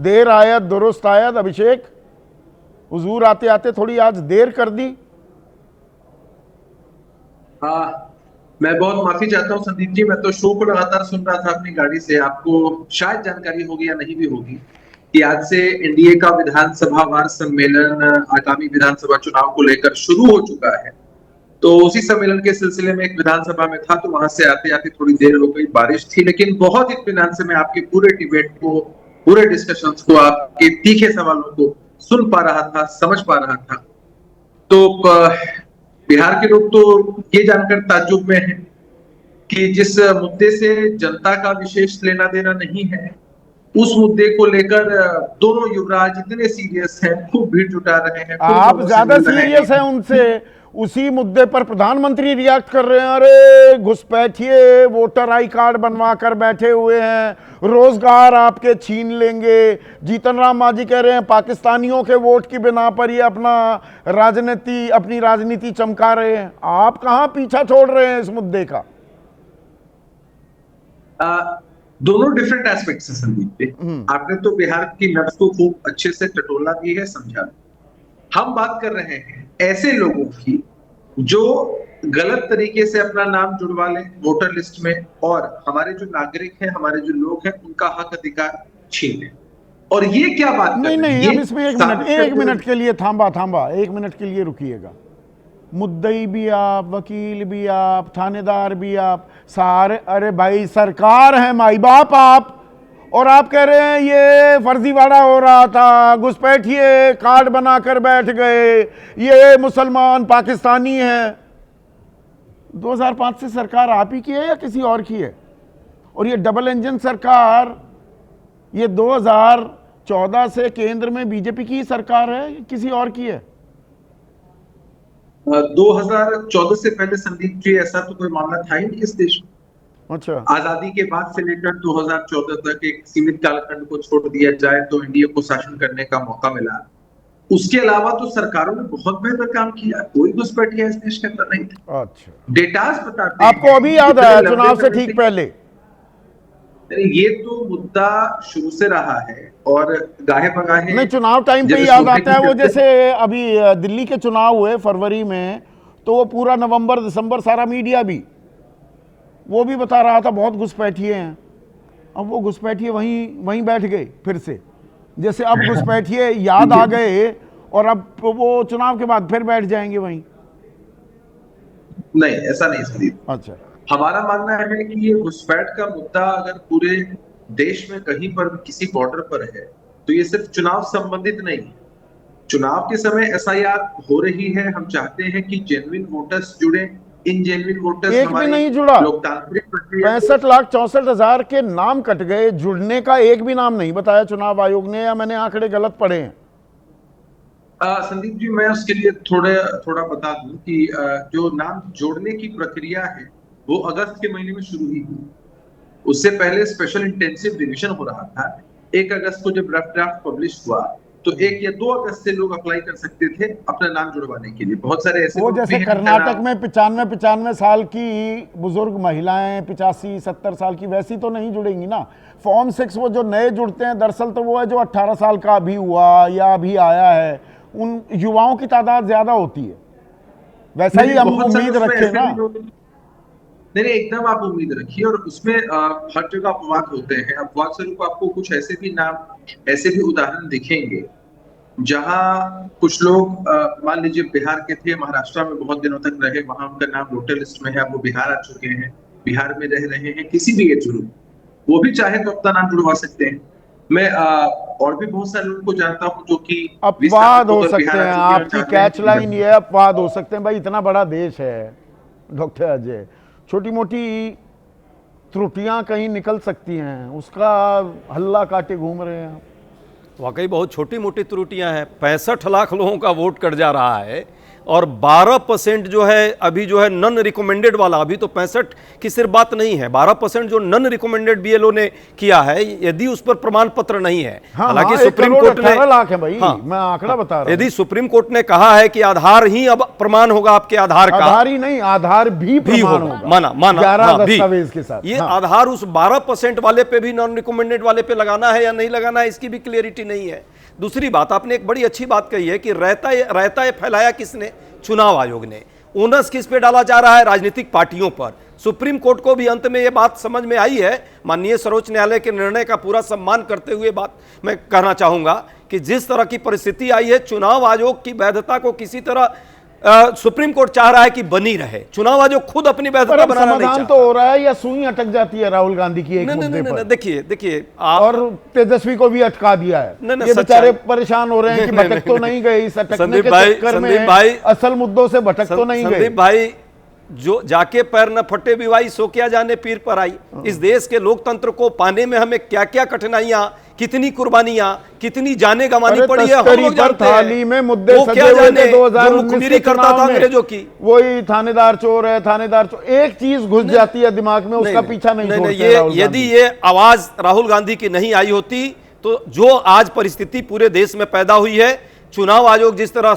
देर आयत दुरुस्त आयत। अभिषेक, हुजूर आते आते थोड़ी आज देर कर दी। हाँ, मैं बहुत माफी चाहता हूँ संदीप जी। मैं तो शो को लगातार सुन रहा था अपनी गाड़ी से। आपको शायद जानकारी होगी या नहीं भी होगी कि आज से एनडीए का विधानसभा वार सम्मेलन आगामी विधानसभा चुनाव को लेकर शुरू हो चुका है। तो उसी सम्मेलन के सिलसिले में एक विधानसभा में था, तो वहां से आते आते थोड़ी देर हो गई। बारिश थी, लेकिन बहुत इत्मीनान से मैं आपके पूरे डिबेट को, पूरे डिस्कशंस को, आपके तीखे सवालों को सुन पा रहा था, समझ पा रहा था। तो बिहार के लोग तो ये जानकर ताज्जुब में हैं कि जिस मुद्दे से जनता का विशेष लेना देना नहीं है, उस मुद्दे को लेकर दोनों युवराज इतने सीरियस हैं, खूब भीड़ जुटा रहे हैं, खूब आप लोगों से ज्यादा मिल रहे सीरियस हैं हैं। उनसे। उसी मुद्दे पर प्रधानमंत्री रिएक्ट कर रहे हैं, अरे घुसपैठिए, वोटर आई कार्ड बनवा कर बैठे हुए हैं, रोजगार आपके छीन लेंगे। जीतन राम मांझी कह रहे हैं पाकिस्तानियों के वोट की बिना पर ये अपनी राजनीति चमका रहे हैं। आप कहां पीछा छोड़ रहे हैं इस मुद्दे का? दोनों डिफरेंट एस्पेक्ट्स हैं संदीप जी। आपने तो बिहार की नब्ज को खूब अच्छे से टटोला भी है, समझा भी। हम बात कर रहे हैं ऐसे लोगों की जो गलत तरीके से अपना नाम जुड़वा लें वोटर लिस्ट में, और हमारे जो नागरिक हैं, हमारे जो लोग हैं, उनका हक अधिकार छीन लें। और ये क्या बात कर नहीं रहे हैं, नहीं, अब ये इसमें साबित एक करते मिनट हुए। के लिए थांबा, एक मिनट के लिए रुकिएगा। मुद्दई भी आप, वकील भी आप, थानेदार भी आप, सारे, अरे भाई सरकार है, माई बाप आप, और आप कह रहे हैं ये फर्जीवाड़ा हो रहा था, घुसपैठिए कार्ड बनाकर बैठ गए, ये मुसलमान पाकिस्तानी हैं। 2005 से सरकार आप ही की है या किसी और की है? और ये डबल इंजन सरकार, ये 2014 से केंद्र में बीजेपी की सरकार है, किसी और की है? 2014 से पहले संदीप जी ऐसा तो कोई मामला था ही नहीं इस देश में। अच्छा। आजादी के बाद से लेकर 2014 तक एक सीमित कालखंड को छोड़ दिया जाए तो एनडीए को शासन करने का मौका मिला। उसके अलावा तो सरकारों ने बहुत बेहतर काम किया, कोई घुसपैठिया इस देश के अंदर नहीं थे। अच्छा, डेटास बताते आपको हैं अभी कि याद इतने आया लंबे चुनाव से समय ठीक से पहले? ये तो मुद्दा शुरू से रहा है, और गाहे बगाहे नहीं, चुनाव टाइम पे जब ही इस याद मुद्दे आता की है वो, चर्चा। जैसे अभी दिल्ली के चुनाव हुए फरवरी में, तो वो पूरा नवंबर दिसंबर सारा मीडिया भी वो भी बता रहा था बहुत घुसपैठिए हैं। अब वो घुसपैठिए वहीं वहीं बैठ गए फिर से, जैसे अब घुसपैठिए याद आ गए और अब वो चुनाव के बाद फिर बैठ जाएंगे वहीं। नहीं, ऐसा नहीं संदीप। अच्छा। हमारा मानना है कि ये घुसपैठ का मुद्दा अगर पूरे देश में कहीं पर भी किसी बॉर्डर पर है, तो ये सिर्फ चुनाव संबंधित नहीं है। चुनाव के समय एसआईआर हो रही है, हम चाहते हैं कि जेन्युइन वोटर्स जुड़े। इन जेन्युइन वोटर्स एक भी हमारी नहीं जुड़ा। लोकतांत्रिक प्रक्रिया को। 65,64,000 के नाम कट गए, जुड़ने का एक भी नाम नहीं बताया चुनाव आयोग ने, या मैंने आंकड़े गलत पढ़े हैं? संदीप जी, मैं उसके लिए थोड़ा थोड़ा बता दूं कि जो नाम जोड़ने की प्रक्रिया है वो अगस्त के महीने में शुरू ही हुई। उससे पहले स्पेशल इंटेंसिव रिवीजन हो रहा था। 1 अगस्त को जब रफ ड्राफ्ट पब्लिश हुआ, तो 1 या 2 अगस्त से लोग अप्लाई कर सकते थे अपना नाम जुड़वाने के लिए। बहुत सारे ऐसे वो लोग भी जैसे हैं जिनका कर्नाटक नाम। में 95 साल की बुजुर्ग महिलाएं, 85-70 साल की, वैसी तो नहीं जुड़ेंगी ना। फॉर्म 6 वो जो नए जुड़ते हैं दरअसल तो वो है जो 18 साल का अभी हुआ या अभी आया है, उन युवाओं की तादाद ज्यादा होती है। वैसा ही नहीं, हम बहुत सारे उम्मीद उसमें रखें ऐसे ना। भी लोग। नहीं नहीं, एकदम आप उम्मीद रखिए। और उसमें हर जगह अपवाद होते हैं। अपवाद स्वरूप आपको कुछ ऐसे भी नाम, ऐसे भी उदाहरण दिखेंगे जहां कुछ लोग मान लीजिए बिहार के थे, महाराष्ट्र में बहुत दिनों तक रहे, वहां उनका नाम वोटर लिस्ट में है, अब वो बिहार आ चुके हैं, बिहार में रह रहे हैं, किसी भी एज ग्रुप, वो भी चाहे तो अपना नाम जुड़वा सकते हैं। मैं और भी बहुत सारे लोगों को जानता हूं जो कि अपवाद विस्थापित हो होकर सकते बिहार आ हैं, चुके हैं और आपकी चाहते हैं कैच कि लाइन ये है, अपवाद हो सकते हैं। भाई इतना बड़ा देश है डॉक्टर अजय, छोटी मोटी त्रुटियां कहीं निकल सकती हैं, उसका हल्ला काटे घूम रहे हैं आप। वाकई बहुत छोटी मोटी त्रुटियां हैं। 65 लाख लोगों का वोट कट जा रहा है और 12% जो है अभी जो है नॉन रिकमेंडेड वाला, अभी तो 65 की सिर्फ बात नहीं है, 12% जो नॉन रिकमेंडेड बीएलओ ने किया है, यदि उस पर प्रमाण पत्र नहीं है, हालांकि सुप्रीम कोर्ट ने 18 लाख है भाई, हाँ, मैं आंकड़ा बता रहा हूं। यदि सुप्रीम कोर्ट ने कहा है कि आधार ही अब प्रमाण होगा आपके आधार का, आधार ही नहीं, आधार भी प्रमाण होगा, माना 11 हाँ, दस्तावेज के साथ। ये हाँ। आधार उस 12% वाले पे भी नॉन रिकमेंडेड वाले पे लगाना है या नहीं लगाना है, इसकी भी क्लियरिटी नहीं है। दूसरी बात, आपने एक बड़ी अच्छी बात कही है कि रहता है फैलाया किसने? चुनाव आयोग ने। ओनस किस पे डाला जा रहा है? राजनीतिक पार्टियों पर। सुप्रीम कोर्ट को भी अंत में यह बात समझ में आई है, माननीय सर्वोच्च न्यायालय के निर्णय का पूरा सम्मान करते हुए बात मैं कहना चाहूंगा कि जिस तरह की परिस्थिति आई है, चुनाव आयोग की वैधता को किसी तरह सुप्रीम कोर्ट चाह रहा है कि बनी रहे। चुनाव आयोग खुद अपनी वैधता बनाना नहीं चाहता। समाधान तो हो रहा है या सुई अटक जाती है राहुल गांधी की एक मुद्दे पर? देखिए और तेजस्वी को भी अटका दिया है। ये बेचारे परेशान हो रहे हैं कि भटक तो नहीं गए इस अटकने के चक्कर में, असल मुद्दों से भटक तो नहीं गए। संदीप भाई, जो जाके पैर न फटे बिवाई सो क्या जाने पीर पर आई। इस देश के लोकतंत्र को पाने में हमें क्या क्या कठिनाइयां, कितनी कुर्बानियां, कितनी जाने गंवानी पड़ी है, हम लोग जानते हैं। थाली में मुद्दे वो क्या जाने 2019 के करता था अंग्रेजों की, वही थानेदार चोर है, थानेदार चोर, एक चीज घुस जाती है दिमाग में, उसका पीछा नहीं छोड़ते। यदि ये आवाज राहुल गांधी की नहीं आई होती तो जो आज परिस्थिति पूरे देश में पैदा हुई है, चुनाव आयोग जिस तरह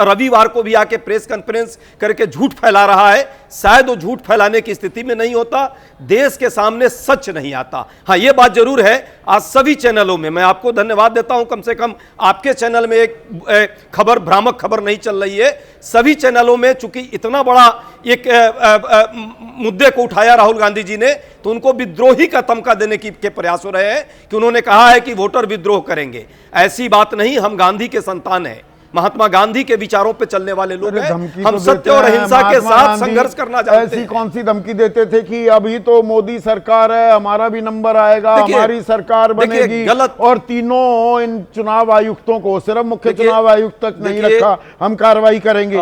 रविवार को भी आके प्रेस कॉन्फ्रेंस करके झूठ फैला रहा है, शायद वो झूठ फैलाने की स्थिति में नहीं होता, देश के सामने सच नहीं आता। हाँ, ये बात जरूर है, आज सभी चैनलों में मैं आपको धन्यवाद देता हूं, कम से कम आपके चैनल में एक खबर, भ्रामक खबर नहीं चल रही है। सभी चैनलों में चूंकि इतना बड़ा एक मुद्दे को उठाया राहुल गांधी जी ने, तो उनको विद्रोही का तमका देने के प्रयास हो रहे हैं कि उन्होंने कहा है कि वोटर विद्रोह करेंगे। ऐसी बात नहीं, हम गांधी के संतान हैं, महात्मा गांधी के विचारों पे चलने वाले लोग हैं, हम सत्य और अहिंसा के साथ संघर्ष करना चाहते हैं। ऐसी कौन सी धमकी देते थे कि अभी तो मोदी सरकार है, हमारा भी नंबर आएगा, हमारी सरकार बनेगी, गलत। और तीनों इन चुनाव आयुक्तों को, सिर्फ मुख्य चुनाव आयुक्त तक नहीं रखा, हम कार्रवाई करेंगे।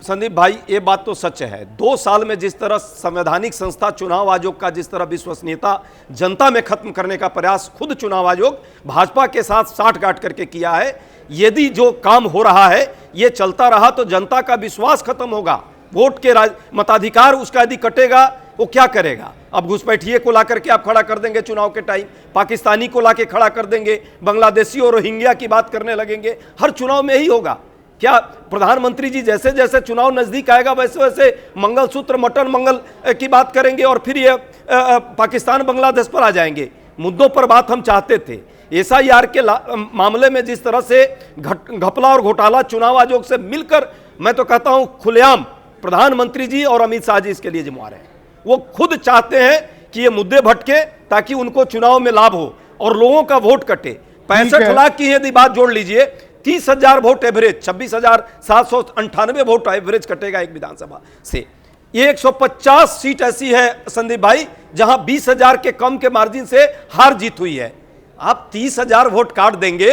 संदीप भाई, ये बात तो सच है, 2 साल में जिस तरह संवैधानिक संस्था चुनाव आयोग का जिस तरह विश्वसनीयता जनता में खत्म करने का प्रयास खुद चुनाव आयोग भाजपा के साथ साठगांठ करके किया है, यदि जो काम हो रहा है ये चलता रहा तो जनता का विश्वास खत्म होगा। वोट के मताधिकार उसका यदि कटेगा, वो क्या करेगा? अब घुसपैठिए को ला करके आप खड़ा कर देंगे चुनाव के टाइम, पाकिस्तानी को ला के खड़ा कर देंगे, बांग्लादेशी और रोहिंग्या की बात करने लगेंगे, हर चुनाव में ही होगा। क्या प्रधानमंत्री जी जैसे जैसे चुनाव नजदीक आएगा वैसे वैसे मंगलसूत्र मटन मंगल की बात करेंगे और फिर ये पाकिस्तान बांग्लादेश पर आ जाएंगे? मुद्दों पर बात हम चाहते थे। एसआईआर के मामले में जिस तरह से घपला और घोटाला चुनाव आयोग से मिलकर, मैं तो कहता हूं खुलेआम प्रधानमंत्री जी और अमित शाह जी इसके लिए जिम्मेदार हैं। वो खुद चाहते हैं कि ये मुद्दे भटके ताकि उनको चुनाव में लाभ हो और लोगों का वोट कटे। 65 लाख की यदि बात जोड़ लीजिए, 30,000 वोट एवरेज, 26,798 वोट एवरेज कटेगा एक विधानसभा से। ये 150 सीट ऐसी है संदीप भाई जहां 20,000 के कम के मार्जिन से हार जीत हुई है। आप 30,000 वोट काट देंगे,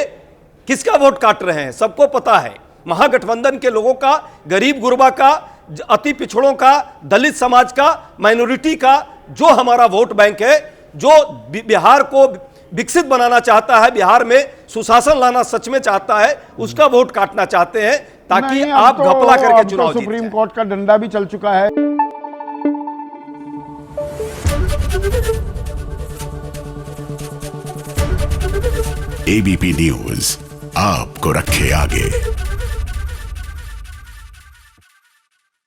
किसका वोट काट रहे हैं? सबको पता है, महागठबंधन के लोगों का, गरीब गुरबा का, अति पिछड़ों का, दलित समाज का, माइनॉरिटी का जो हमारा वोट बैंक है, जो बिहार को विकसित बनाना चाहता है, बिहार में सुशासन लाना सच में चाहता है, उसका वोट काटना चाहते हैं ताकि आप घपला करके चुनाव जीत जाएं। सुप्रीम कोर्ट का डंडा भी चल चुका है। एबीपी न्यूज आपको रखे आगे।